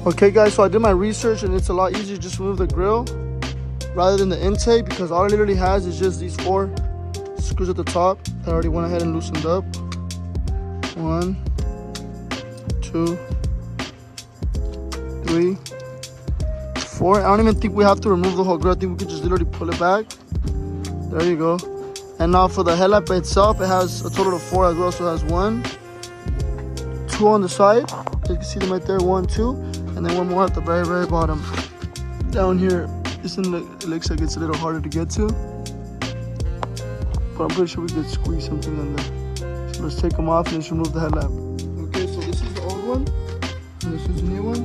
Okay guys, so I did my research and it's a lot easier to just remove the grill rather than the intake, because all it literally has is just these 4 screws at the top that I already went ahead and loosened up. 1, 2, 3, 4. I don't even think we have to remove the whole grill. I think we could just literally pull it back. There you go. And now for the headlamp itself, it has a total of 4 as well. So it has 1, 2 on the side. You can see them right there, 1, 2, and then 1 more at the very, very bottom. Down here, it looks like it's a little harder to get to, but I'm pretty sure we could squeeze something in there. So let's take them off and just remove the headlamp. Okay, so this is the old one, and this is the new one.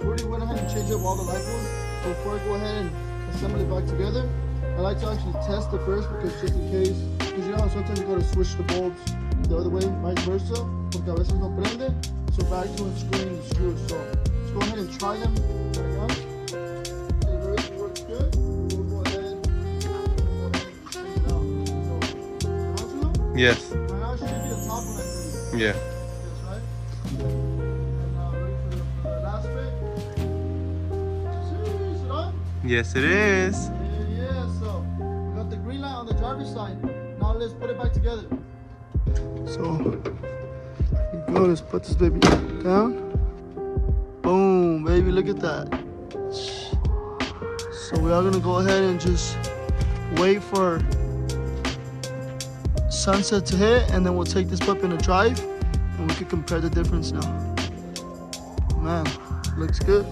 We already went ahead and changed up all the light bulbs. So before I go ahead and assemble it back together, I like to actually test it first, because just in case, because you know how sometimes you gotta switch the bulbs the other way, vice versa, porque a veces no prende. So back to unscrewing the screws. So let's go ahead and try them right now. If everything works good, we'll go ahead and take it out. So, yes. Right now it should be the top one, I believe. Yeah. That's right. And now ready for the last bit. Is it on? Yes, it is. Yeah, so we got the green light on the driver's side. Now let's put it back together. So here we go, let's put this baby down. Boom, baby, look at that. So we are gonna go ahead and just wait for sunset to hit, and then we'll take this puppy in a drive and we can compare the difference now. Man, looks good.